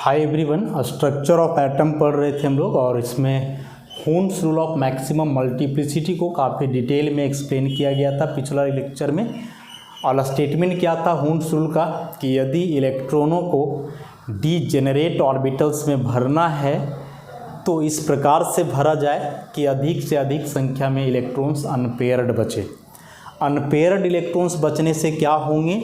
Hi everyone, structure of atom पढ़ रहे थे हम लोग और इसमें हून्स रूल ऑफ मैक्सिमम मल्टीप्लिसिटी को काफ़ी डिटेल में एक्सप्लेन किया गया था पिछला लेक्चर में। और स्टेटमेंट क्या था हून्स रूल का कि यदि इलेक्ट्रॉनों को डीजेनरेट ऑर्बिटल्स में भरना है तो इस प्रकार से भरा जाए कि अधिक से अधिक संख्या में इलेक्ट्रॉन्स अनपेयर्ड बचे। अनपेयर्ड इलेक्ट्रॉन्स बचने से क्या होंगे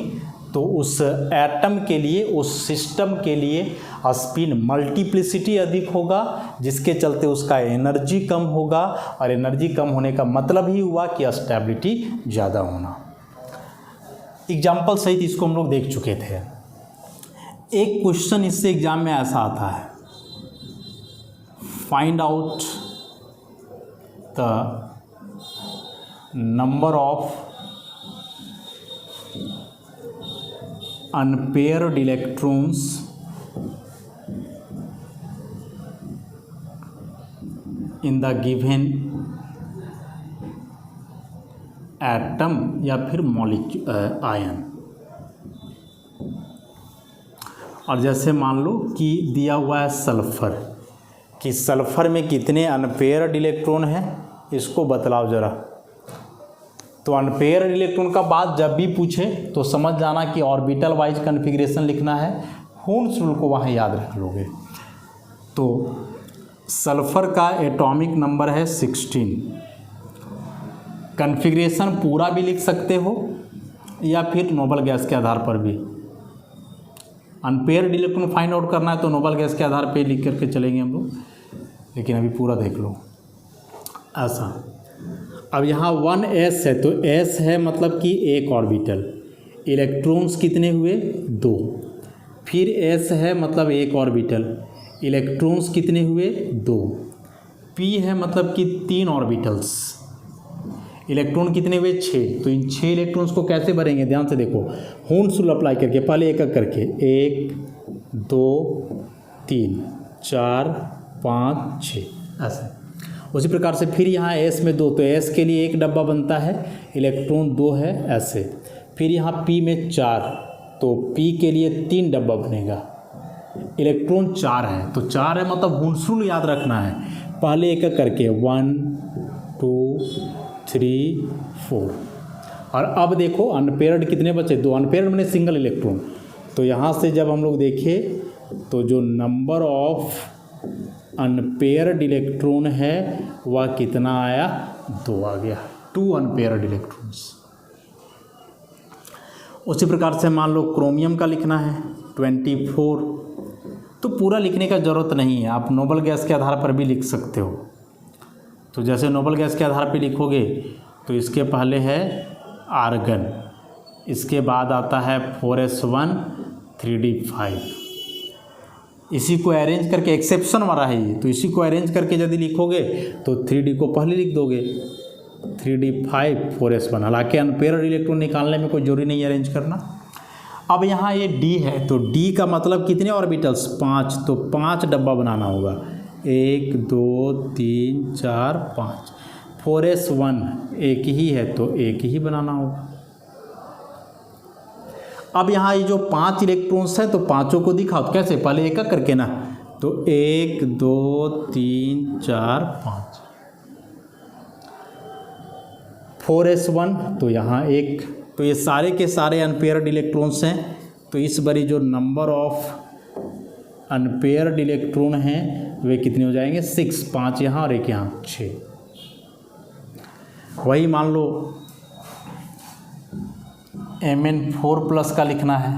तो उस एटम के लिए, उस सिस्टम के लिए स्पिन मल्टीप्लिसिटी अधिक होगा, जिसके चलते उसका एनर्जी कम होगा और एनर्जी कम होने का मतलब ही हुआ कि स्टेबिलिटी ज़्यादा होना। एग्जाम्पल सहित इसको हम लोग देख चुके थे। एक क्वेश्चन इससे एग्जाम में ऐसा आता है, find out the number of unpaired electrons in the given atom या फिर मॉलिक्यूल आयन। और जैसे मान लो कि दिया हुआ है सल्फर, कि सल्फर में कितने अनपेयर्ड इलेक्ट्रॉन हैं इसको बतलाओ ज़रा। तो अनपेयर्ड इलेक्ट्रॉन का बात जब भी पूछे तो समझ जाना कि ऑर्बिटल वाइज कन्फिग्रेशन लिखना है, हून्स रूल को वहाँ याद रख लोगे। तो सल्फर का एटॉमिक नंबर है 16। कन्फिग्रेशन पूरा भी लिख सकते हो या फिर नोबल गैस के आधार पर भी। अनपेयर्ड इलेक्ट्रॉन फाइंड आउट करना है तो नोबल गैस के आधार पर लिख करके चलेंगे हम लोग, लेकिन अभी पूरा देख लो ऐसा। अब यहाँ 1s है तो s है मतलब कि एक ऑर्बिटल, इलेक्ट्रॉन्स कितने हुए 2। फिर s है मतलब एक ऑर्बिटल, इलेक्ट्रॉन्स कितने हुए 2। p है मतलब कि 3 ऑर्बिटल्स, इलेक्ट्रॉन कितने हुए 6। तो इन 6 इलेक्ट्रॉन्स को कैसे भरेंगे ध्यान से देखो, हून्स रूल अप्लाई करके पहले एक एक करके 1 2 3 4 5 6 ऐसे। उसी प्रकार से फिर यहाँ s में 2 तो s के लिए एक डब्बा बनता है, इलेक्ट्रॉन 2 है ऐसे। फिर यहाँ p में 4 तो p के लिए 3 डब्बा बनेगा, इलेक्ट्रॉन 4 है तो 4 है मतलब हून्स रूल याद रखना है। पहले एक एक करके 1 2 3 4। और अब देखो अनपेयर्ड कितने बचे 2, अनपेयर्ड मैंने सिंगल इलेक्ट्रॉन। तो यहाँ से जब हम लोग देखें तो जो नंबर ऑफ अनपेयर्ड इलेक्ट्रॉन है वह कितना आया 2 आ गया, 2 अनपेयर्ड इलेक्ट्रॉन्स। उसी प्रकार से मान लो क्रोमियम का लिखना है 24। तो पूरा लिखने का ज़रूरत नहीं है, आप नोबल गैस के आधार पर भी लिख सकते हो। तो जैसे नोबल गैस के आधार पर लिखोगे तो इसके पहले है आर्गन, इसके बाद आता है 4s1 3d5। इसी को अरेंज करके, एक्सेप्शन वाला है ये, तो इसी को अरेंज करके यदि लिखोगे तो 3d को पहले लिख दोगे 3d5 4s1। हालांकि अनपेयर्ड इलेक्ट्रॉन निकालने में कोई जरूरी नहीं अरेंज करना। अब यहाँ ये d है तो d का मतलब कितने ऑर्बिटल्स 5, तो 5 डब्बा बनाना होगा 1 2 3 4 5। 4s1 एक ही है तो एक ही बनाना होगा। अब यहाँ ये जो 5 इलेक्ट्रॉन्स हैं तो पांचों को दिखाओ तो कैसे, पहले एक एक करके ना, तो 1 2 3 4 5। 4s1 तो यहाँ एक, तो ये सारे के सारे अनपेयर्ड इलेक्ट्रॉन्स हैं। तो इस बारी जो नंबर ऑफ अनपेयर्ड इलेक्ट्रॉन हैं वे कितने हो जाएंगे 6, 5 यहाँ और एक यहाँ 6। वही मान लो Mn4+ का लिखना है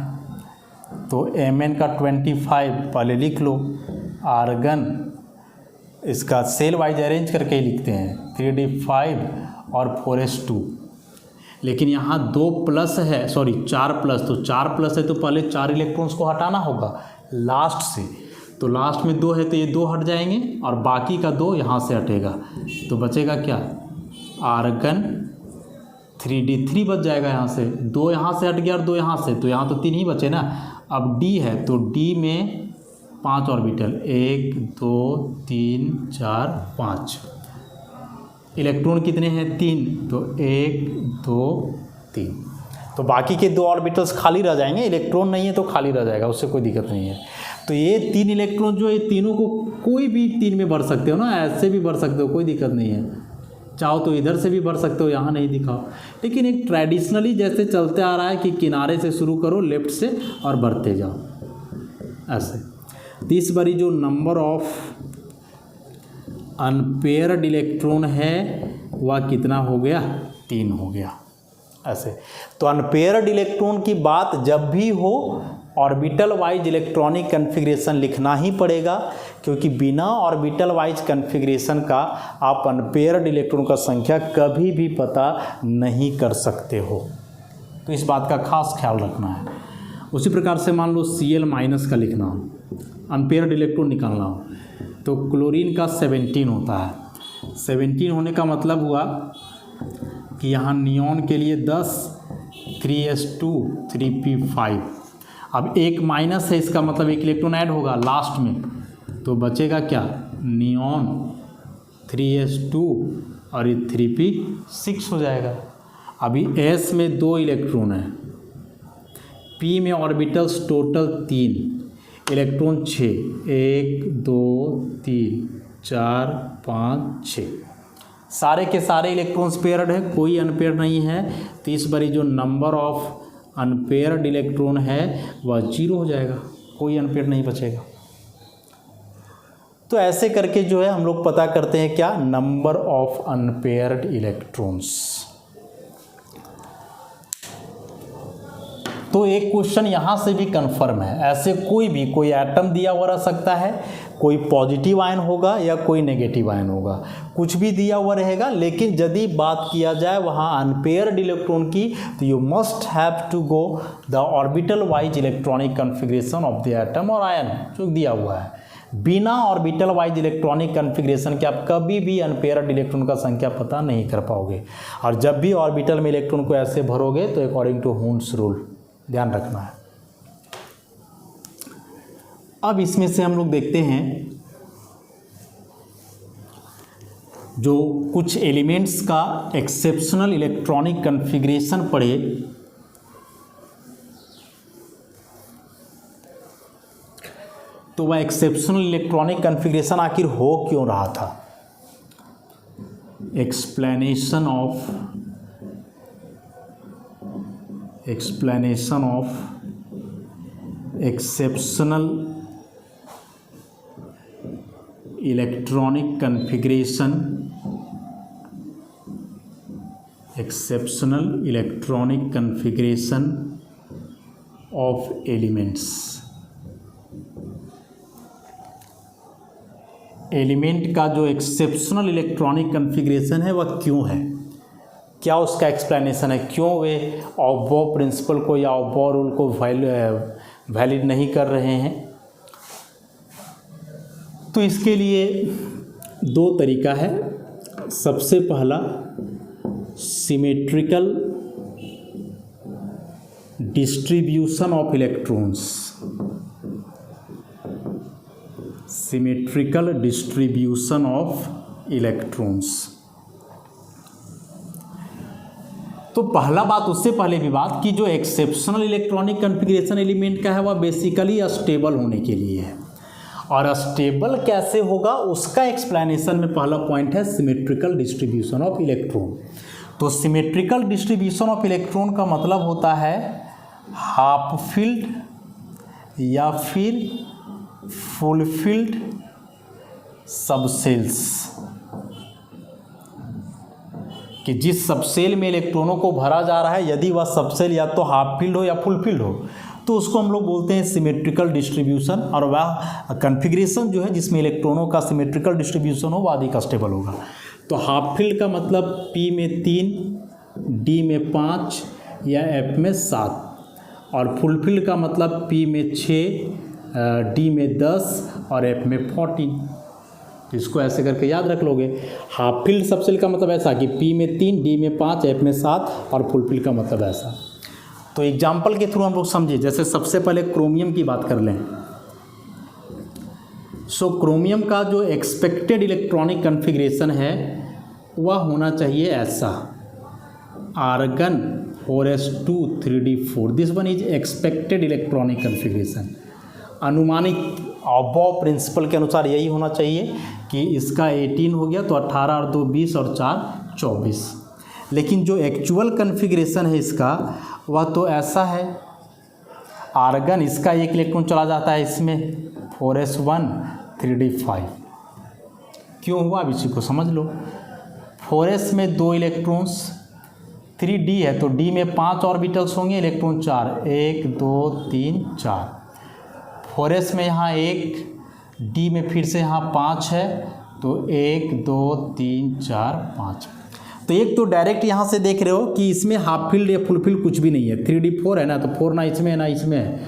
तो Mn का 25 पहले लिख लो। आर्गन इसका सेल वाइज अरेंज करके ही लिखते हैं 3d5 और 4s2। लेकिन यहाँ 2+ है, सॉरी 4+, तो 4+ है तो पहले 4 इलेक्ट्रॉन्स को हटाना होगा लास्ट से। तो लास्ट में 2 है तो ये 2 हट जाएंगे और बाकी का 2 यहाँ से हटेगा तो बचेगा क्या, आर्गन 3d3 बच जाएगा। यहाँ से 2 यहाँ से हट गया और 2 यहाँ से, तो यहाँ तो 3 ही बचे ना। अब d है तो d में 5 ऑर्बिटल 1 2 3 4 5। इलेक्ट्रॉन कितने हैं 3, तो 1 2 3। तो बाकी के 2 ऑर्बिटल्स खाली रह जाएंगे, इलेक्ट्रॉन नहीं है तो खाली रह जाएगा, उससे कोई दिक्कत नहीं है। तो ये 3 इलेक्ट्रॉन जो है, तीनों को कोई भी 3 में भर सकते हो ना, ऐसे भी भर सकते हो, कोई दिक्कत नहीं है। चाहो तो इधर से भी भर सकते हो, यहाँ नहीं दिखाओ। लेकिन एक ट्रेडिशनली जैसे चलते आ रहा है कि किनारे से शुरू करो लेफ्ट से और भरते जाओ ऐसे। तो इस बारी जो नंबर ऑफ अनपेयर्ड इलेक्ट्रॉन है वह कितना हो गया, 3 हो गया ऐसे। तो अनपेयर्ड इलेक्ट्रॉन की बात जब भी हो ऑर्बिटल वाइज इलेक्ट्रॉनिक कन्फिग्रेशन लिखना ही पड़ेगा, क्योंकि बिना ऑर्बिटल वाइज कन्फिग्रेशन का आप अनपेयर्ड इलेक्ट्रॉन का संख्या कभी भी पता नहीं कर सकते हो। तो इस बात का खास ख्याल रखना है। उसी प्रकार से मान लो Cl- का लिखना हो, अनपेयर्ड इलेक्ट्रॉन निकालना हो, तो क्लोरीन का 17 होता है। 17 होने का मतलब हुआ कि यहाँ नियॉन के लिए 10 3s2 3p5। अब एक माइनस है, इसका मतलब एक इलेक्ट्रॉन ऐड होगा लास्ट में, तो बचेगा क्या, नियॉन 3s2 और ये 3p6 हो जाएगा। अभी s में 2 इलेक्ट्रॉन है, p में ऑर्बिटल्स टोटल 3, इलेक्ट्रॉन 6, 1 2 3 4 5 6, सारे के सारे इलेक्ट्रॉन्स पेयर्ड है, कोई अनपेयर्ड नहीं है। तो इस बारी जो नंबर ऑफ अनपेयर्ड इलेक्ट्रॉन है वह 0 हो जाएगा, कोई अनपेयर्ड नहीं बचेगा। तो ऐसे करके जो है हम लोग पता करते हैं क्या, नंबर ऑफ अनपेयर्ड इलेक्ट्रॉन्स। तो एक क्वेश्चन यहाँ से भी कंफर्म है, ऐसे कोई एटम दिया हुआ रह सकता है, कोई पॉजिटिव आयन होगा या कोई नेगेटिव आयन होगा, कुछ भी दिया हुआ रहेगा। लेकिन यदि बात किया जाए वहाँ अनपेयर्ड इलेक्ट्रॉन की, तो you must have to go the orbital wise electronic configuration of the atom और आयन जो दिया हुआ है। बिना ऑर्बिटल वाइज इलेक्ट्रॉनिक कन्फिग्रेशन के आप कभी भी अनपेयर्ड इलेक्ट्रॉन का संख्या पता नहीं कर पाओगे। और जब भी ऑर्बिटल में इलेक्ट्रॉन को ऐसे भरोगे तो अकॉर्डिंग टू हुन्स रूल ध्यान रखना है। अब इसमें से हम लोग देखते हैं जो कुछ एलिमेंट्स का एक्सेप्शनल इलेक्ट्रॉनिक कन्फिग्रेशन पढ़े, तो वह एक्सेप्शनल इलेक्ट्रॉनिक कन्फिग्रेशन आखिर हो क्यों रहा था। Explanation of exceptional electronic configuration, exceptional electronic configuration of elements. Element का जो एक्सेप्शनल इलेक्ट्रॉनिक कन्फिग्रेशन है वह क्यों है, क्या उसका एक्सप्लेनेशन है, क्यों वे ऑब्बो प्रिंसिपल को या ऑब्बो रूल को वैलिड नहीं कर रहे हैं। तो इसके लिए 2 तरीका है। सबसे पहला symmetrical distribution of electrons, symmetrical distribution of electrons. तो पहला बात, उससे पहले भी बात कि जो एक्सेप्शनल इलेक्ट्रॉनिक कन्फिग्रेशन एलिमेंट का है वह बेसिकली स्टेबल होने के लिए है, और स्टेबल कैसे होगा उसका एक्सप्लेनेशन में पहला पॉइंट है सिमेट्रिकल डिस्ट्रीब्यूशन ऑफ इलेक्ट्रॉन। तो सिमेट्रिकल डिस्ट्रीब्यूशन ऑफ इलेक्ट्रॉन का मतलब होता है हाफ फील्ड या फिर फुल फील्ड सबसेल्स, कि जिस सबसेल में इलेक्ट्रॉनों को भरा जा रहा है यदि वह सबसेल या तो हाफ फील्ड हो या फुल फील्ड हो, तो उसको हम लोग बोलते हैं सिमेट्रिकल डिस्ट्रीब्यूशन। और वह कन्फिग्रेशन जो है जिसमें इलेक्ट्रॉनों का सिमेट्रिकल डिस्ट्रीब्यूशन हो वह अधिक स्टेबल होगा। तो हाफ फील्ड का मतलब P में 3, D में 5 या F में 7, और फुल फील्ड का मतलब P में 6, D में 10 और F में 14। इसको ऐसे करके याद रख लोगे। हाफ फील्ड सबसेल का मतलब ऐसा कि P में 3, D में 5, F में 7 और फुल फील्ड का मतलब ऐसा। तो एग्जाम्पल के थ्रू हम लोग समझिए। जैसे सबसे पहले क्रोमियम की बात कर लें। सो क्रोमियम का जो एक्सपेक्टेड इलेक्ट्रॉनिक कन्फिग्रेशन है वह होना चाहिए ऐसा, argon 4s2 3d4, this one is expected electronic configuration. अनुमानित अबव प्रिंसिपल के अनुसार यही होना चाहिए कि इसका 18 हो गया तो 18 और 2 20 और 4 24। लेकिन जो एक्चुअल कन्फिग्रेशन है इसका वह तो ऐसा है, आर्गन इसका एक इलेक्ट्रॉन चला जाता है इसमें 4s1 3d5। क्यों हुआ अब इसी को समझ लो। 4s में 2 इलेक्ट्रॉन्स, 3d है तो d में 5 ऑर्बिटल्स होंगे, इलेक्ट्रॉन 4, 1 2 3 4। 4s में यहाँ 1, d में फिर से यहाँ 5 है तो 1 2 3 4 5। तो एक तो डायरेक्ट यहाँ से देख रहे हो कि इसमें हाफ फील्ड या फुल फील्ड कुछ भी नहीं है, 3d4 है ना, तो 4 ना इसमें है ना इसमें है,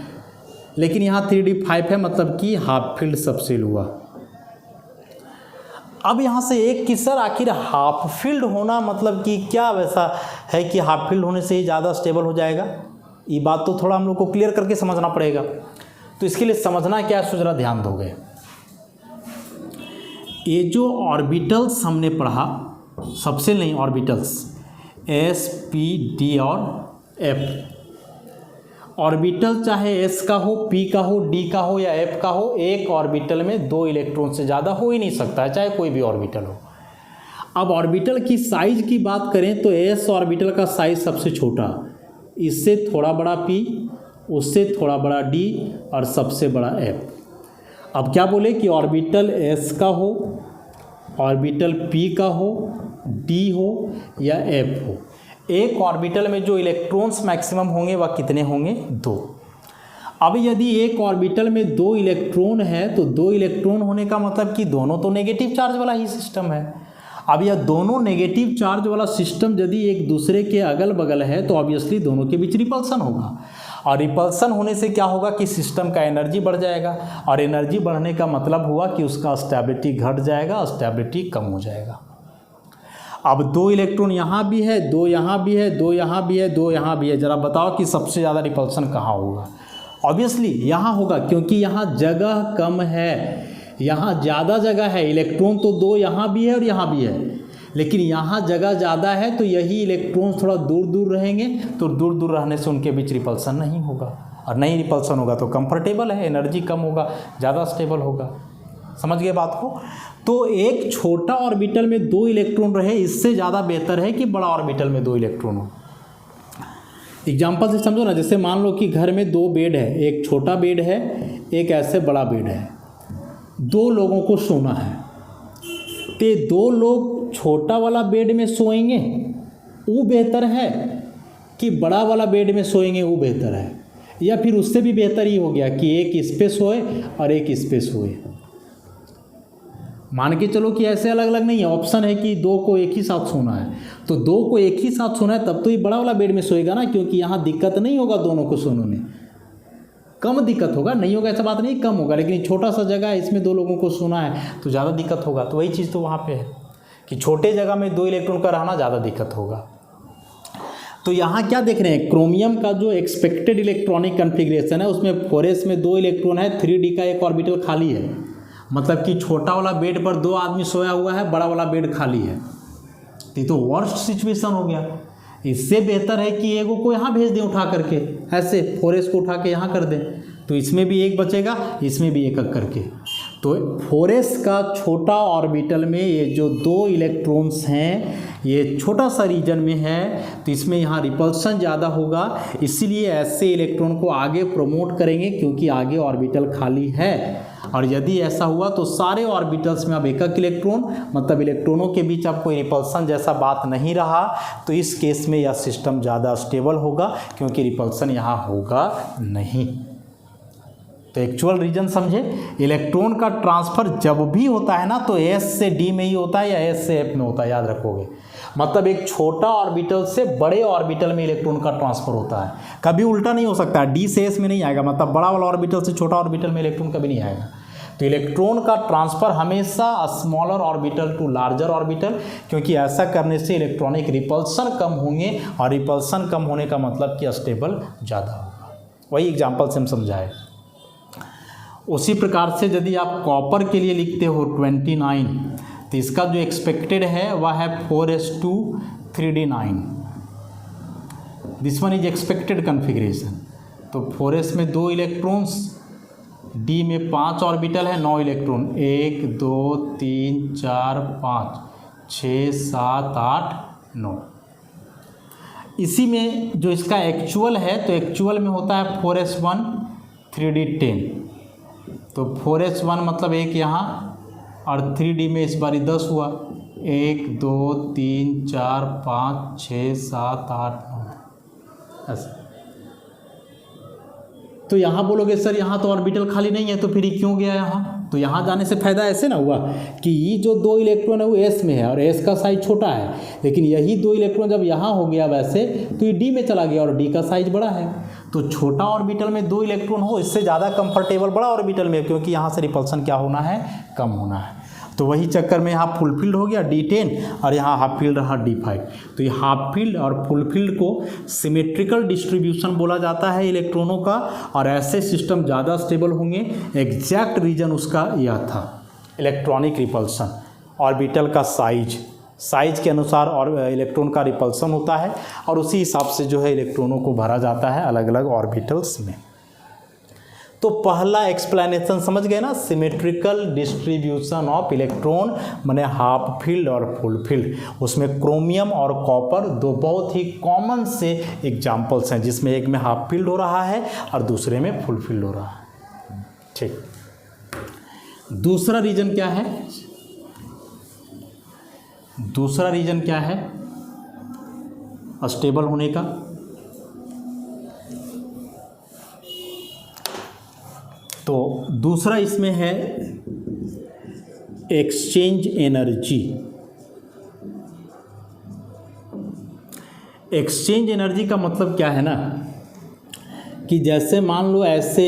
लेकिन यहाँ 3d5 है, मतलब कि हाफ फील्ड सबसेल हुआ। अब यहाँ से एक कि सर आखिर हाफ फील्ड होना मतलब कि क्या वैसा है कि हाफ फील्ड होने से ही ज़्यादा स्टेबल हो जाएगा? ये बात तो थोड़ा हम लोग को क्लियर करके समझना पड़ेगा। तो इसके लिए समझना क्या है, सोच रहा ध्यान दोगे। ये जो ऑर्बिटल्स हमने पढ़ा, सबसे नहीं ऑर्बिटल्स s p d और f, ऑर्बिटल चाहे s का हो, p का हो, d का हो या f का हो, एक ऑर्बिटल में 2 इलेक्ट्रॉन से ज़्यादा हो ही नहीं सकता है, चाहे कोई भी ऑर्बिटल हो। अब ऑर्बिटल की साइज की बात करें तो s ऑर्बिटल का साइज सबसे छोटा, इससे थोड़ा बड़ा p, उससे थोड़ा बड़ा d और सबसे बड़ा f। अब क्या बोले कि ऑर्बिटल s का हो, ऑर्बिटल p का हो, d हो या f हो, एक ऑर्बिटल में जो इलेक्ट्रॉन्स मैक्सिमम होंगे वह कितने होंगे? 2। अब यदि एक ऑर्बिटल में 2 इलेक्ट्रॉन है तो 2 इलेक्ट्रॉन होने का मतलब कि दोनों तो नेगेटिव चार्ज वाला ही सिस्टम है। अब यह दोनों नेगेटिव चार्ज वाला सिस्टम यदि एक दूसरे के अगल बगल है तो ऑब्वियसली दोनों के बीच रिपल्सन होगा, और रिपल्सन होने से क्या होगा कि सिस्टम का एनर्जी बढ़ जाएगा, और एनर्जी बढ़ने का मतलब हुआ कि उसका स्टेबिलिटी घट जाएगा, स्टेबिलिटी कम हो जाएगा। अब 2 इलेक्ट्रॉन यहाँ भी है, 2 यहाँ भी है, 2 यहाँ भी है, 2 यहाँ भी है, ज़रा बताओ कि सबसे ज़्यादा रिपल्सन कहाँ होगा? ऑब्वियसली यहाँ होगा, क्योंकि यहाँ जगह कम है, यहाँ ज़्यादा जगह है। इलेक्ट्रॉन तो 2 यहाँ भी है और यहाँ भी है, लेकिन यहाँ जगह ज़्यादा है तो यही इलेक्ट्रॉन थोड़ा दूर दूर रहेंगे, तो दूर दूर रहने से उनके बीच रिपल्सन नहीं होगा, और नहीं रिपल्सन होगा तो कंफर्टेबल है, एनर्जी कम होगा, ज़्यादा स्टेबल होगा। समझ गए बात को? तो एक छोटा ऑर्बिटल में 2 इलेक्ट्रॉन रहे, इससे ज़्यादा बेहतर है कि बड़ा ऑर्बिटल में 2 इलेक्ट्रॉन हो। एग्जाम्पल से समझो ना, जैसे मान लो कि घर में 2 बेड है, एक छोटा बेड है, एक ऐसे बड़ा बेड है, 2 लोगों को सोना है, तो 2 लोग छोटा वाला बेड में सोएंगे वो बेहतर है कि बड़ा वाला बेड में सोएंगे वो बेहतर है, या फिर उससे भी बेहतर ही हो गया कि एक इस पे सोए और एक इस पे सोए। मान के चलो कि ऐसे अलग अलग नहीं है, ऑप्शन है कि 2 को एक ही साथ सोना है, तो 2 को एक ही साथ सोना है तब तो ये बड़ा वाला बेड में सोएगा ना, क्योंकि यहाँ दिक्कत नहीं होगा दोनों को सोने में, कम दिक्कत होगा, नहीं होगा ऐसा बात नहीं, कम होगा, लेकिन छोटा सा जगह है, इसमें 2 लोगों को सोना है तो ज़्यादा दिक्कत होगा। तो वही चीज़ तो वहाँ पे है कि छोटे जगह में 2 इलेक्ट्रॉन का रहना ज़्यादा दिक्कत होगा। तो यहाँ क्या देख रहे हैं, क्रोमियम का जो एक्सपेक्टेड इलेक्ट्रॉनिक कन्फिग्रेशन है उसमें 4s में 2 इलेक्ट्रॉन है, 3d का एक ऑर्बिटल खाली है, मतलब कि छोटा वाला बेड पर 2 आदमी सोया हुआ है, बड़ा वाला बेड खाली है। ये तो वर्स्ट सिचुएशन हो गया। इससे बेहतर है कि एगो को यहाँ भेज दें उठा करके, ऐसे 4s को उठा के यहाँ कर दें, तो इसमें भी एक बचेगा, इसमें भी एक करके। तो 4s का छोटा ऑर्बिटल में ये जो 2 इलेक्ट्रॉन्स हैं, ये छोटा सा रीजन में है, तो इसमें यहाँ रिपल्सन ज़्यादा होगा, इसीलिए ऐसे इलेक्ट्रॉन को आगे प्रमोट करेंगे क्योंकि आगे ऑर्बिटल खाली है। और यदि ऐसा हुआ तो सारे ऑर्बिटल्स में अब एक इलेक्ट्रॉन, मतलब इलेक्ट्रॉनों के बीच अब कोई रिपल्सन जैसा बात नहीं रहा, तो इस केस में यह सिस्टम ज़्यादा स्टेबल होगा क्योंकि रिपल्सन यहाँ होगा नहीं। तो एक्चुअल रीजन समझे, इलेक्ट्रॉन का ट्रांसफ़र जब भी होता है ना तो s से d में ही होता है या s से f में होता है, याद रखोगे। मतलब एक छोटा ऑर्बिटल से बड़े ऑर्बिटल में इलेक्ट्रॉन का ट्रांसफ़र होता है, कभी उल्टा नहीं हो सकता, d से s में नहीं आएगा, मतलब बड़ा वाला ऑर्बिटल से छोटा ऑर्बिटल में इलेक्ट्रॉन कभी नहीं आएगा। तो इलेक्ट्रॉन का ट्रांसफ़र हमेशा smaller orbital to larger orbital, क्योंकि ऐसा करने से इलेक्ट्रॉनिक रिपल्सन कम होंगे, और रिपल्सन कम होने का मतलब कि स्टेबल ज़्यादा होगा। वही एग्जाम्पल से हम समझाए। उसी प्रकार से यदि आप कॉपर के लिए लिखते हो 29, तो इसका जो एक्सपेक्टेड है वह है 4s2 3d9। This one is expected configuration. तो 4s में 2 इलेक्ट्रॉन्स, d में 5 ऑर्बिटल है, 9 इलेक्ट्रॉन, 1 2 3 4 5 6 7 8 9। इसी में जो इसका एक्चुअल है, तो एक्चुअल में होता है 4s1 3d 10। तो 4s1 मतलब एक यहाँ, और 3d में इस बारी 10 हुआ, 1 2 3 4 5 6 7 8 9 ऐसा। तो यहाँ बोलोगे सर यहाँ तो ऑर्बिटल खाली नहीं है, तो फिर ये क्यों गया यहाँ? तो यहाँ जाने से फ़ायदा ऐसे ना हुआ कि ये जो 2 इलेक्ट्रॉन है वो s में है और s का साइज छोटा है, लेकिन यही 2 इलेक्ट्रॉन जब यहाँ हो गया वैसे तो ये d में चला गया और d का साइज बड़ा है। तो छोटा ऑर्बिटल में 2 इलेक्ट्रॉन हो, इससे ज़्यादा कंफर्टेबल बड़ा ऑर्बिटल में, क्योंकि यहाँ से रिपल्सन क्या होना है, कम होना है। तो वही चक्कर में यहाँ फुल फील्ड हो गया d10 और यहाँ हाफ फील्ड रहा d5। तो ये हाफ फील्ड और फुल फील्ड को सिमेट्रिकल डिस्ट्रीब्यूशन बोला जाता है इलेक्ट्रॉनों का, और ऐसे सिस्टम ज़्यादा स्टेबल होंगे। एग्जैक्ट रीजन उसका यह था, इलेक्ट्रॉनिक रिपल्सन, ऑर्बिटल का साइज के अनुसार और इलेक्ट्रॉन का रिपल्सन होता है, और उसी हिसाब से जो है इलेक्ट्रॉनों को भरा जाता है अलग अलग ऑर्बिटल्स में। तो पहला एक्सप्लेनेशन समझ गए ना, सिमेट्रिकल डिस्ट्रीब्यूशन ऑफ इलेक्ट्रॉन माने हाफ फील्ड और फुल फील्ड। उसमें क्रोमियम और कॉपर 2 बहुत ही कॉमन से एग्जाम्पल्स हैं, जिसमें एक में हाफ फील्ड हो रहा है और दूसरे में फुल फील्ड हो रहा है। ठीक, दूसरा रीजन क्या है? दूसरा रीजन क्या है अस्टेबल होने का? तो दूसरा इसमें है एक्सचेंज एनर्जी। एक्सचेंज एनर्जी का मतलब क्या है ना, कि जैसे मान लो ऐसे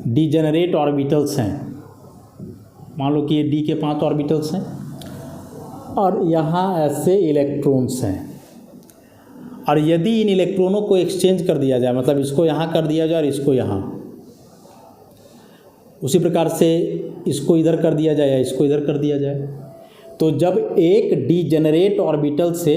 डिजेनरेट ऑर्बिटल्स हैं, मान लो कि ये d के 5 ऑर्बिटल्स हैं और यहाँ ऐसे इलेक्ट्रॉन्स हैं, और यदि इन इलेक्ट्रॉनों को एक्सचेंज कर दिया जाए, मतलब इसको यहाँ कर दिया जाए और इसको यहाँ, उसी प्रकार से इसको इधर कर दिया जाए या इसको इधर कर दिया जाए, तो जब एक डीजेनरेट ऑर्बिटल से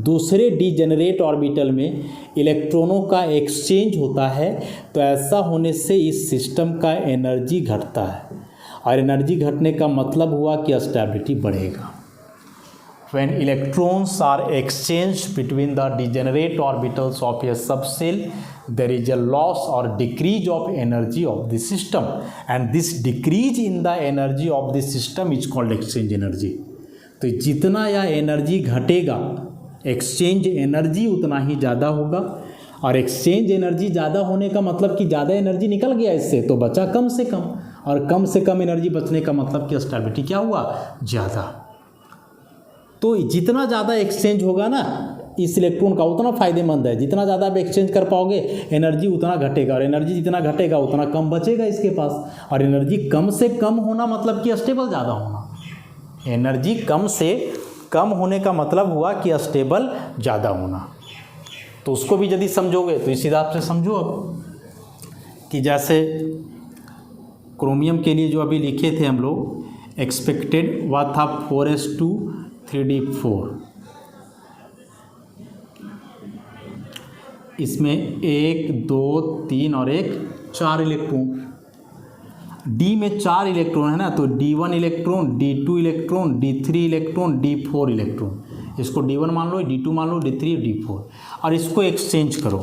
दूसरे डीजेनरेट ऑर्बिटल में इलेक्ट्रॉनों का एक्सचेंज होता है, तो ऐसा होने से इस सिस्टम का एनर्जी घटता है, और एनर्जी घटने का मतलब हुआ कि स्टेबिलिटी बढ़ेगा। When electrons are exchanged between the degenerate orbitals of a subshell, there is a loss or decrease of energy of the system, and this decrease in the energy of the system is called exchange energy. तो जितना यह energy घटेगा, exchange energy उतना ही ज़्यादा होगा, और exchange energy ज़्यादा होने का मतलब कि ज़्यादा एनर्जी निकल गया इससे, तो बचा कम से कम, और कम से कम एनर्जी बचने का मतलब कि स्टेबिलिटी क्या हुआ, ज़्यादा। तो जितना ज़्यादा एक्सचेंज होगा ना इस इलेक्ट्रॉन का, उतना फ़ायदेमंद है। जितना ज़्यादा आप एक्सचेंज कर पाओगे, एनर्जी उतना घटेगा, और एनर्जी जितना घटेगा उतना कम बचेगा इसके पास, और एनर्जी कम से कम होना मतलब कि स्टेबल ज़्यादा होना। एनर्जी कम से कम होने का मतलब हुआ कि स्टेबल ज़्यादा होना। तो उसको भी यदि समझोगे तो इस हिसाब से समझो अब, कि जैसे क्रोमियम के लिए जो अभी लिखे थे हम लोग, एक्सपेक्टेड वह था 4s2 3d4, इसमें 1 2 3 और 1 4 इलेक्ट्रॉन, d में 4 इलेक्ट्रॉन है ना, तो d1 electron, d2 electron, d3 electron, d4 electron. इसको d1 मान लो, d2 मान लो, d3 d4, और इसको एक्सचेंज करो।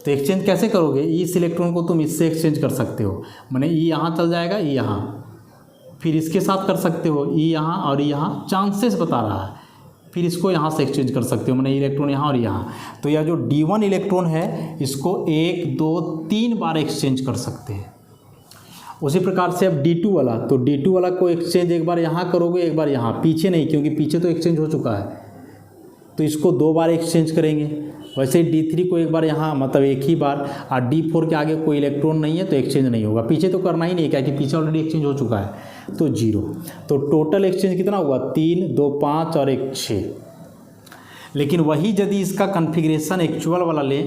तो एक्सचेंज कैसे करोगे? इस इलेक्ट्रॉन को तुम इससे एक्सचेंज कर सकते हो, माने ई यहाँ चल जाएगा, ई यहाँ, फिर इसके साथ कर सकते हो, ई यहाँ और यहाँ, चांसेस बता रहा है, फिर इसको यहाँ से एक्सचेंज कर सकते हो, मैंने इलेक्ट्रॉन यहाँ और यहाँ। तो यह जो d1 इलेक्ट्रॉन है इसको 1 2 3 बार एक्सचेंज कर सकते हैं। उसी प्रकार से अब d2 वाला, तो d2 वाला को एक्सचेंज एक बार यहाँ करोगे, एक बार यहाँ, पीछे नहीं, क्योंकि पीछे तो एक्सचेंज हो चुका है, तो इसको 2 बार एक्सचेंज करेंगे। वैसे ही d3 को एक बार यहाँ, मतलब एक ही बार, और d4 के आगे कोई इलेक्ट्रॉन नहीं है तो एक्सचेंज नहीं होगा, पीछे तो करना ही नहीं, क्या कि पीछे ऑलरेडी एक्सचेंज हो चुका है, तो 0। तो टोटल एक्सचेंज कितना हुआ? 3 2 5 और 1 6। लेकिन वही यदि इसका कन्फिग्रेशन एक्चुअल वाला ले,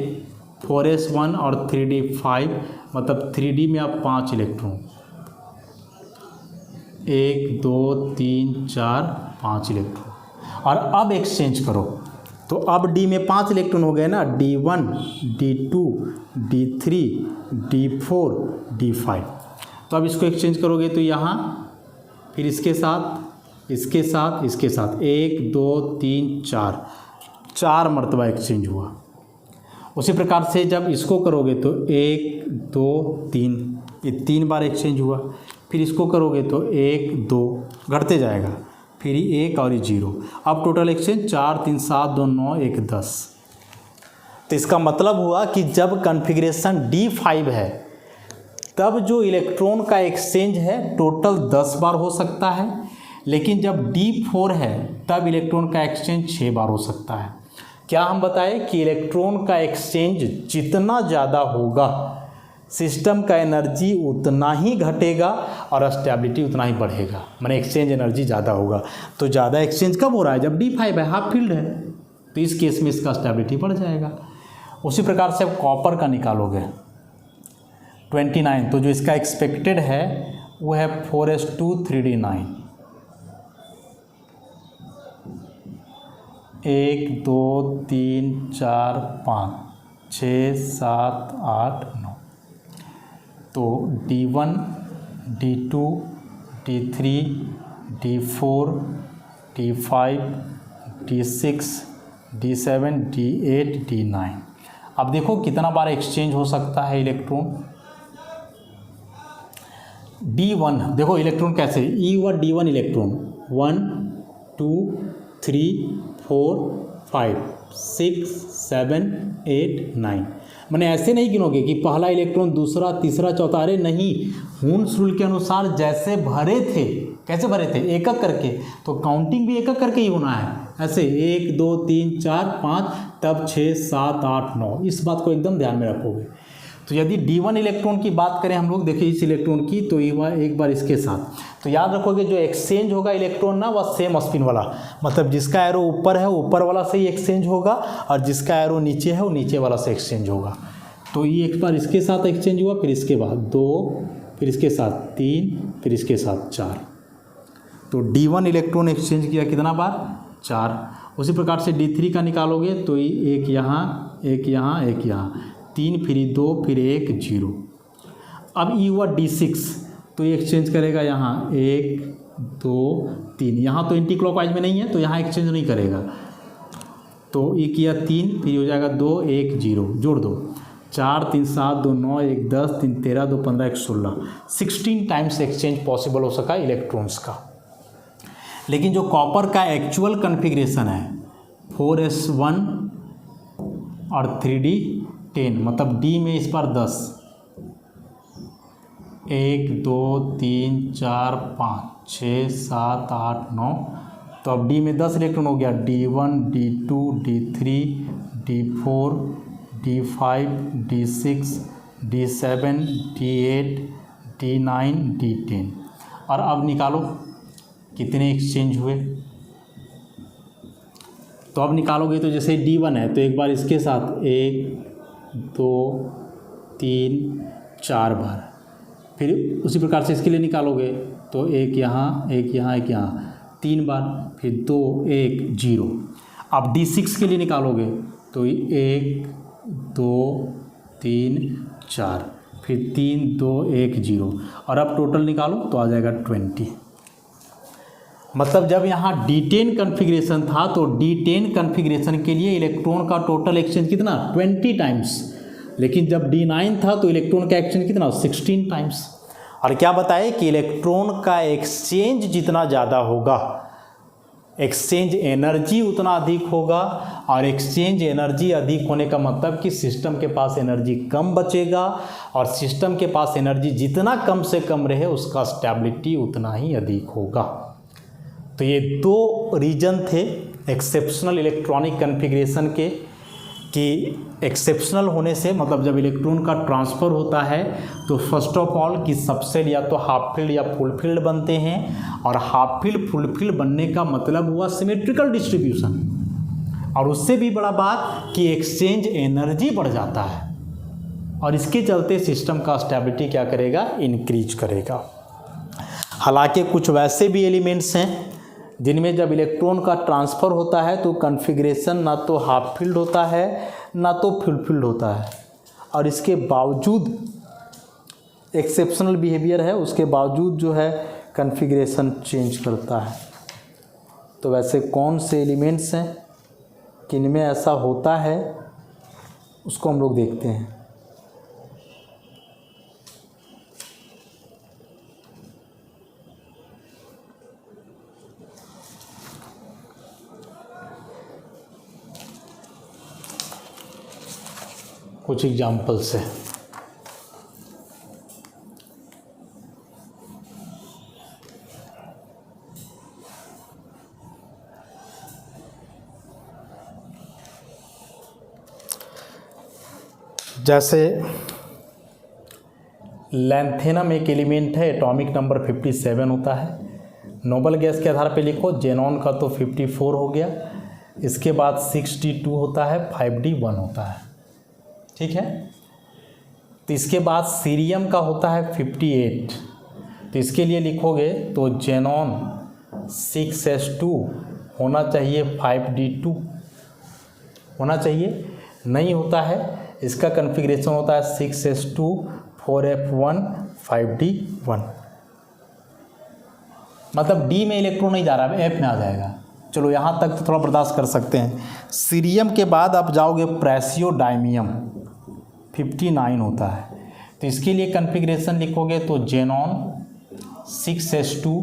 4s1 और 3d5, मतलब 3d में आप 5 इलेक्ट्रॉन, 1 2 3 4 5 इलेक्ट्रॉन, और अब एक्सचेंज करो, तो अब डी में 5 इलेक्ट्रॉन हो गए ना, D1, D2, D3, D4, D5। तो अब इसको एक्सचेंज करोगे तो यहाँ फिर इसके साथ, इसके साथ, इसके साथ 1 2 3 4 मरतबा एक्सचेंज हुआ। उसी प्रकार से जब इसको करोगे तो 1 2 3, ये 3 बार एक्सचेंज हुआ। फिर इसको करोगे तो 1 2 घटते जाएगा, फिर 1 और 0। अब टोटल एक्सचेंज 4 3 7 2 9 1 10। तो इसका मतलब हुआ कि जब कॉन्फ़िगरेशन D5 है तब जो इलेक्ट्रॉन का एक्सचेंज है टोटल 10 बार हो सकता है, लेकिन जब D4 है तब इलेक्ट्रॉन का एक्सचेंज 6 बार हो सकता है। क्या हम बताएं कि इलेक्ट्रॉन का एक्सचेंज जितना ज़्यादा होगा सिस्टम का एनर्जी उतना ही घटेगा और स्टेबिलिटी उतना ही बढ़ेगा, माने एक्सचेंज एनर्जी ज़्यादा होगा। तो ज़्यादा एक्सचेंज कब हो रहा है? जब D5 है, हाफ फील्ड है, तो इस केस में इसका स्टेबिलिटी बढ़ जाएगा। उसी प्रकार से अब कॉपर का निकालोगे 29, तो जो इसका एक्सपेक्टेड है वो है 4s2 3d9। 1 2 3 4 5 6 7 8 9। तो D1, D2, D3, D4, D5, D6, D7, D8, D9। अब देखो कितना बार एक्सचेंज हो सकता है इलेक्ट्रॉन। D1 देखो इलेक्ट्रॉन कैसे, E हुआ D1 इलेक्ट्रॉन 1 2 3 4 5 6 7 8 9। मैंने ऐसे नहीं गिनोगे कि पहला इलेक्ट्रॉन दूसरा तीसरा चौथा, अरे नहीं, हुन्स रूल के अनुसार जैसे भरे थे, कैसे भरे थे, एक एक करके, तो काउंटिंग भी एक एक करके ही होना है। ऐसे 1 2 3 4 5 तब 6 7 8 9। इस बात को एकदम ध्यान में रखोगे। तो यदि D1 इलेक्ट्रॉन की बात करें हम लोग, देखिए इस इलेक्ट्रॉन की, तो ये एक बार इसके साथ, तो याद रखोगे जो एक्सचेंज होगा इलेक्ट्रॉन ना वह सेम स्पिन वाला, मतलब जिसका एरो ऊपर है ऊपर वाला से ही एक्सचेंज होगा और जिसका एरो नीचे है वो नीचे वाला से एक्सचेंज होगा। तो ये एक बार इसके साथ एक्सचेंज हुआ, फिर इसके बाद 2, फिर इसके साथ 3, फिर इसके साथ 4। तो D1 इलेक्ट्रॉन एक्सचेंज किया कितना बार? 4। उसी प्रकार से D3 का निकालोगे तो एक यहाँ, एक यहाँ, एक यहाँ, 3, फिर 2, फिर 1 0। अब E हुआ D6, तो ये एक्सचेंज करेगा यहाँ 1 2 3। यहाँ तो एंटी क्लॉकवाइज में नहीं है तो यहाँ एक्सचेंज नहीं करेगा। तो ये किया 3, फिर हो जाएगा 2 1 0, जोड़ दो 4 3 7 2 9 1 10 3 13 2 15 1 16। 16 टाइम्स एक्सचेंज पॉसिबल हो सका इलेक्ट्रॉन्स का। लेकिन जो कॉपर का एक्चुअल कन्फिग्रेशन है 4s1 और 3d10, मतलब D में इस बार 10, 1 2 3 4 5 6 7 8 9। तो अब D में 10 इलेक्ट्रॉन हो गया, D1 D2 D3 D4 D5 D6 D7 D8 D9 D10। और अब निकालो कितने एक्सचेंज हुए। तो अब निकालोगे तो जैसे D1 है तो एक बार इसके साथ 1 2 3 4 बार, फिर उसी प्रकार से इसके लिए निकालोगे तो एक यहाँ, एक यहाँ, एक यहाँ, 3 बार, फिर 2 1 0। अब D6 के लिए निकालोगे तो 1 2 3 4, फिर 3 2 1 0। और अब टोटल निकालो तो आ जाएगा 20। मतलब जब यहाँ D10 कन्फिग्रेशन था तो D10 कन्फिग्रेशन के लिए इलेक्ट्रॉन का टोटल एक्सचेंज कितना? 20 टाइम्स। लेकिन जब D9 था तो इलेक्ट्रॉन का एक्सचेंज कितना? 16 टाइम्स। और क्या बताए कि इलेक्ट्रॉन का एक्सचेंज जितना ज़्यादा होगा एक्सचेंज एनर्जी उतना अधिक होगा, और एक्सचेंज एनर्जी अधिक होने का मतलब कि सिस्टम के पास एनर्जी कम बचेगा, और सिस्टम के पास एनर्जी जितना कम से कम रहे उसका स्टेबिलिटी उतना ही अधिक होगा। तो ये 2 रीजन थे एक्सेप्शनल इलेक्ट्रॉनिक कन्फिग्रेशन के, कि एक्सेप्शनल होने से मतलब जब इलेक्ट्रॉन का ट्रांसफ़र होता है तो फर्स्ट ऑफ ऑल कि सबसेल या तो हाफ फील्ड या फुल फील्ड बनते हैं, और हाफ फील्ड फुल फील्ड बनने का मतलब हुआ सिमेट्रिकल डिस्ट्रीब्यूशन। और उससे भी बड़ा बात कि एक्सचेंज एनर्जी बढ़ जाता है, और इसके चलते सिस्टम का स्टेबिलिटी क्या करेगा? इंक्रीज करेगा। हालांकि कुछ वैसे भी एलिमेंट्स हैं जिनमें जब इलेक्ट्रॉन का ट्रांसफ़र होता है तो कन्फिग्रेशन ना तो हाफ फील्ड होता है ना तो फुल फील्ड होता है, और इसके बावजूद एक्सेप्शनल बिहेवियर है, उसके बावजूद जो है कन्फिग्रेशन चेंज करता है। तो वैसे कौन से एलिमेंट्स हैं किनमें ऐसा होता है, उसको हम लोग देखते हैं। कुछ एग्जाम्पल्स है। जैसे लैंथेनम एक एलिमेंट है, एटॉमिक नंबर 57 होता है। नोबल गैस के आधार पे लिखो, जेनॉन का तो 54 हो गया, इसके बाद 62 होता है, 5D1 होता है, ठीक है। तो इसके बाद सीरियम का होता है 58, तो इसके लिए लिखोगे तो जेनॉन 6s2 होना चाहिए, 5D2 होना चाहिए, नहीं होता है। इसका कन्फिग्रेशन होता है 6s2 4f1 5D1, मतलब डी में इलेक्ट्रॉन नहीं जा रहा है, एफ में आ जाएगा। चलो यहाँ तक तो थोड़ा बर्दाश्त कर सकते हैं। सीरियम के बाद आप जाओगे प्रेसियोडाइमियम 59 होता है, तो इसके लिए कन्फिग्रेशन लिखोगे तो जेनॉन 6s2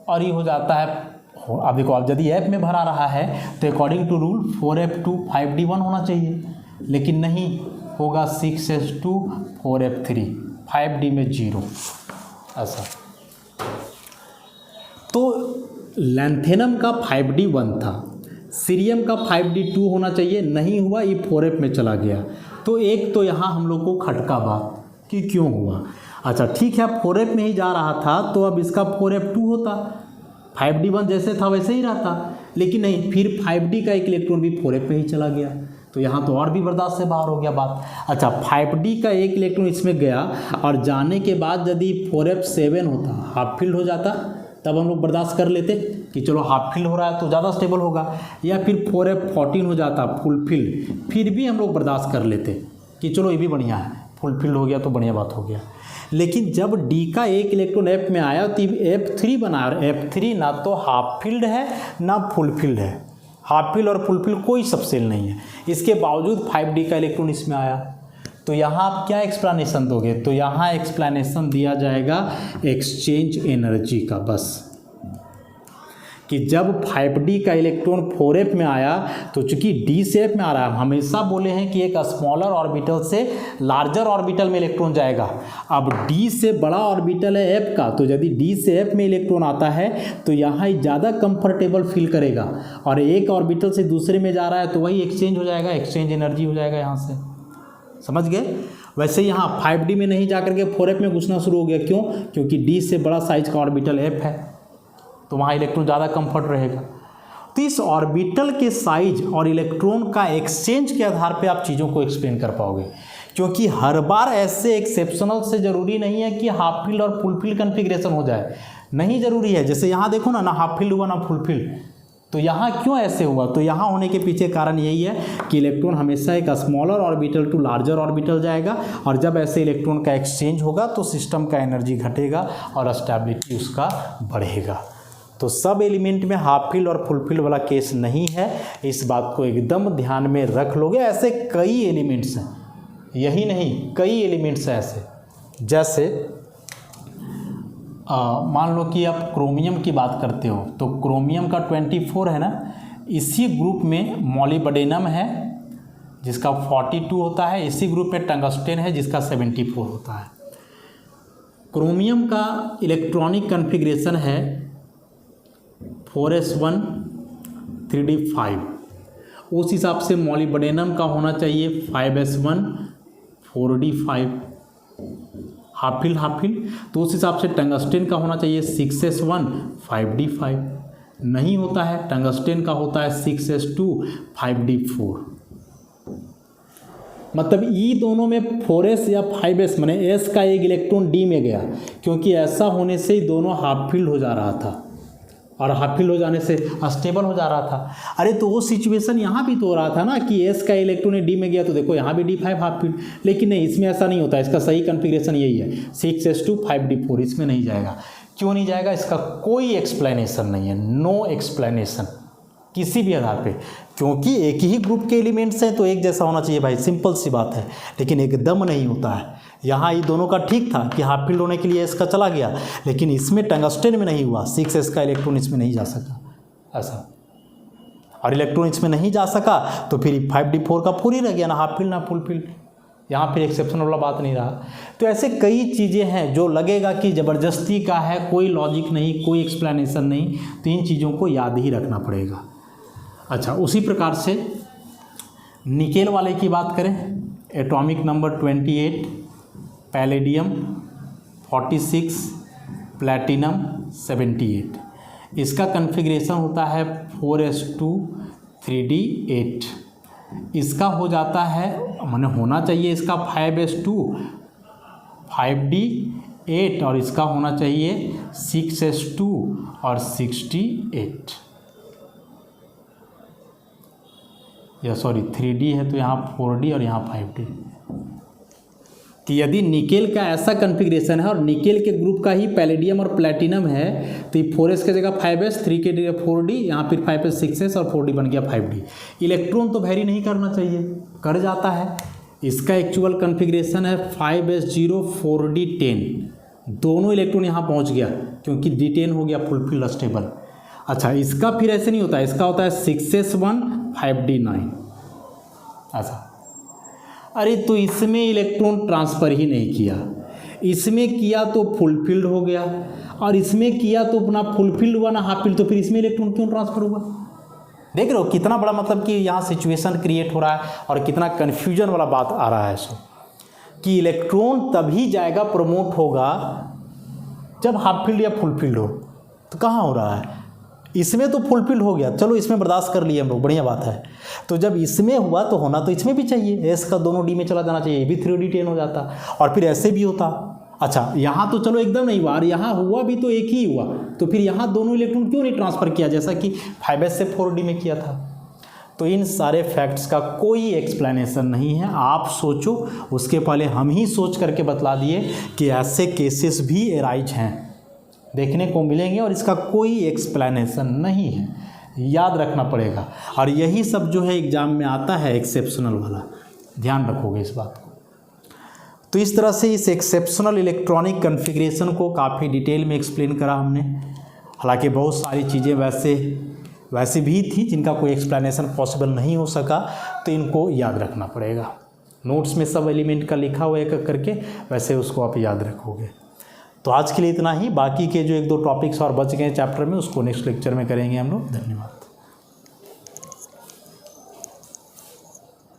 और ये हो जाता है। अब देखो, अब यदि एफ में भरा रहा है तो according to rule 4f2 5D1 होना चाहिए, लेकिन नहीं होगा, 6s2 4f3 5D में 0 ऐसा। तो लैंथेनम का 5D1 था, सीरियम का 5D2 होना चाहिए, नहीं हुआ, ये 4f में चला गया। तो एक तो यहाँ हम लोग को खटका बात कि क्यों हुआ। अच्छा ठीक है, 4f में ही जा रहा था तो अब इसका 4f2 होता, 5D1 जैसे था वैसे ही रहता, लेकिन नहीं, फिर 5D का एक इलेक्ट्रॉन भी 4f में ही चला गया, तो यहाँ तो और भी बर्दाश्त से बाहर हो गया बात। अच्छा 5D का एक इलेक्ट्रॉन इसमें गया और जाने के बाद यदि 4f7 होता, हाफ फील्ड हो जाता, तब हम लोग बर्दाश्त कर लेते कि चलो हाफ फील्ड हो रहा है तो ज़्यादा स्टेबल होगा, या फिर 4f14 हो जाता फुल फील्ड, फिर भी हम लोग बर्दाश्त कर लेते कि चलो ये भी बढ़िया है, फुल फील्ड हो गया तो बढ़िया बात हो गया। लेकिन जब डी का एक इलेक्ट्रॉन एफ में आया तो F3 बना, और F3 ना तो हाफ फील्ड है ना फुल फील्ड है, हाफ फील्ड और फुल फील्ड कोई सबसेल नहीं है, इसके बावजूद 5D का इलेक्ट्रॉन इसमें आया। तो यहाँ आप क्या एक्सप्लेनेशन दोगे, तो यहाँ एक्सप्लेनेशन दिया जाएगा एक्सचेंज एनर्जी का, बस कि जब 5D का इलेक्ट्रॉन 4f में आया तो चूंकि D से F में आ रहा है, हमेशा बोले हैं कि एक स्मॉलर ऑर्बिटल से लार्जर ऑर्बिटल में इलेक्ट्रॉन जाएगा। अब D से बड़ा ऑर्बिटल है F का, तो यदि D से F में इलेक्ट्रॉन आता है तो यहाँ ज़्यादा कंफर्टेबल फील करेगा, और एक ऑर्बिटल से दूसरे में जा रहा है तो वही एक्सचेंज हो जाएगा, एक्सचेंज एनर्जी हो जाएगा यहाँ से, समझ गए। वैसे यहाँ 5D में नहीं जाकर के 4f में घुसना शुरू हो गया, क्यों, क्योंकि D से बड़ा साइज का ऑर्बिटल F है, तो वहाँ इलेक्ट्रॉन ज़्यादा कंफर्ट रहेगा। तो इस ऑर्बिटल के साइज और इलेक्ट्रॉन का एक्सचेंज के आधार पे आप चीज़ों को एक्सप्लेन कर पाओगे, क्योंकि हर बार ऐसे एक्सेप्शनल से ज़रूरी नहीं है कि हाफ फील्ड और फुल फील्ड कन्फिग्रेशन हो जाए, नहीं ज़रूरी है। जैसे यहाँ देखो ना हाफ फील्ड हुआ ना फुल फील्ड, तो यहाँ क्यों ऐसे हुआ, तो यहाँ होने के पीछे कारण यही है कि इलेक्ट्रॉन हमेशा एक smaller orbital to larger orbital जाएगा, और जब ऐसे इलेक्ट्रॉन का एक्सचेंज होगा तो सिस्टम का एनर्जी घटेगा और स्टेबिलिटी उसका बढ़ेगा। तो सब एलिमेंट में हाफ फील्ड और फुल फील्ड वाला केस नहीं है, इस बात को एकदम ध्यान में रख लोगे। ऐसे कई एलिमेंट्स हैं, यही नहीं कई एलिमेंट्स हैं ऐसे। जैसे मान लो कि आप क्रोमियम की बात करते हो, तो क्रोमियम का 24 है ना, इसी ग्रुप में मॉलिब्डेनम है जिसका 42 होता है, इसी ग्रुप में टंगस्टेन है जिसका 74 होता है। क्रोमियम का इलेक्ट्रॉनिक कन्फिग्रेशन है 4s1 3d5, उस हिसाब से मॉलिब्डेनम का होना चाहिए 5s1 4d5 हाफ फील्ड, तो उस हिसाब से टंगस्टेन का होना चाहिए 6s1 5d5, नहीं होता है, टंगस्टेन का होता है 6s2 5d4। मतलब ई दोनों में 4s या 5s माने s का एक इलेक्ट्रॉन d में गया, क्योंकि ऐसा होने से ही दोनों हाफ फील्ड हो जा रहा था, और हाफ फील्ड हो जाने से अस्टेबल हो जा रहा था। अरे तो वो सिचुएशन यहाँ भी तो हो रहा था ना कि एस का इलेक्ट्रॉन डी में गया तो देखो यहाँ भी D5 हाफ फील्ड, लेकिन नहीं इसमें ऐसा नहीं होता। इसका सही कन्फिग्रेशन यही है 6s2 5d4, इसमें नहीं जाएगा। क्यों नहीं जाएगा? इसका कोई एक्सप्लेनेशन नहीं है, नो एक्सप्लेनेशन किसी भी आधार पे, क्योंकि एक ही ग्रुप के एलिमेंट्स हैं तो एक जैसा होना चाहिए भाई, सिंपल सी बात है। लेकिन एकदम नहीं होता है। यहाँ ये दोनों का ठीक था कि हाफ फील्ड होने के लिए इसका चला गया, लेकिन इसमें टंगस्टन में नहीं हुआ, 6s का इलेक्ट्रॉन इसमें नहीं जा सका ऐसा, और इलेक्ट्रॉन इसमें नहीं जा सका तो फिर 5d4 का 4 ही रह गया, ना हाफ फील्ड ना फुल फील्ड। यहाँ फिर एक्सेप्शन वाला बात नहीं रहा। तो ऐसे कई चीज़ें हैं जो लगेगा कि ज़बरदस्ती का है, कोई लॉजिक नहीं, कोई एक्सप्लेनेशन नहीं, तो इन चीज़ों को याद ही रखना पड़ेगा। अच्छा, उसी प्रकार से निकेल वाले की बात करें, एटॉमिक नंबर 28, पैलेडियम 46, प्लैटिनम 78। इसका कन्फिग्रेशन होता है 4s2 3d8। इसका हो जाता है, माने होना चाहिए इसका 5s2 5d8, और इसका होना चाहिए 6s2 और 6d8, या सॉरी 3d है तो यहाँ 4d और यहाँ 5d। कि यदि निकेल का ऐसा कन्फिग्रेशन है और निकेल के ग्रुप का ही पैलेडियम और प्लैटिनम है तो ये 4s की जगह 5s, 3 के जगह 4d, यहाँ फिर 5s 6s और 4d बन गया 5d। इलेक्ट्रॉन तो वेरी नहीं करना चाहिए, कर जाता है। इसका एक्चुअल कन्फिग्रेशन है 5s0 4d10, दोनों इलेक्ट्रॉन यहाँ पहुँच गया क्योंकि d10 हो गया फुलफिल स्टेबल। अच्छा, इसका फिर ऐसे नहीं होता, इसका होता है 6s1 5d9 ऐसा। अरे तो इसमें इलेक्ट्रॉन ट्रांसफ़र ही नहीं किया, इसमें किया तो फुलफिल्ड हो गया, और इसमें किया तो अपना फुलफिल्ड हुआ ना हाफ फील्ड, तो फिर इसमें इलेक्ट्रॉन क्यों ट्रांसफ़र हुआ? देख रहे हो कितना बड़ा मतलब कि यहाँ सिचुएशन क्रिएट हो रहा है और कितना कन्फ्यूजन वाला बात आ रहा है सो, कि इलेक्ट्रॉन तभी जाएगा, प्रमोट होगा जब हाफ फील्ड या फुलफिल्ड हो। तो कहाँ हो रहा है? इसमें तो फुलफिल हो गया, चलो इसमें बर्दाश्त कर लिए हम लोग, बढ़िया बात है। तो जब इसमें हुआ तो होना तो इसमें भी चाहिए, एस का दोनों डी में चला जाना चाहिए, ये भी 3d10 हो जाता, और फिर ऐसे भी होता। अच्छा, यहाँ तो चलो एकदम नहीं हुआ, और यहाँ हुआ भी तो एक ही हुआ, तो फिर यहाँ दोनों इलेक्ट्रॉन क्यों नहीं ट्रांसफ़र किया जैसा कि 5s से 4d में किया था? तो इन सारे फैक्ट्स का कोई एक्सप्लेनेशन नहीं है। आप सोचो, उसके पहले हम ही सोच करके बतला दिए कि ऐसे केसेस भी एराइज हैं, देखने को मिलेंगे, और इसका कोई एक्सप्लेनेशन नहीं है, याद रखना पड़ेगा। और यही सब जो है एग्ज़ाम में आता है एक्सेप्शनल वाला, ध्यान रखोगे इस बात को। तो इस तरह से इस एक्सेप्शनल इलेक्ट्रॉनिक कन्फिग्रेशन को काफ़ी डिटेल में एक्सप्लेन करा हमने। हालांकि बहुत सारी चीज़ें वैसे भी थी जिनका कोई एक्सप्लेनेशन पॉसिबल नहीं हो सका, तो इनको याद रखना पड़ेगा। नोट्स में सब एलिमेंट का लिखा हुआ एक करके, वैसे उसको आप याद रखोगे। तो आज के लिए इतना ही, बाकी के जो 1-2 टॉपिक्स और बच गए चैप्टर में उसको नेक्स्ट लेक्चर में करेंगे हम लोग। धन्यवाद।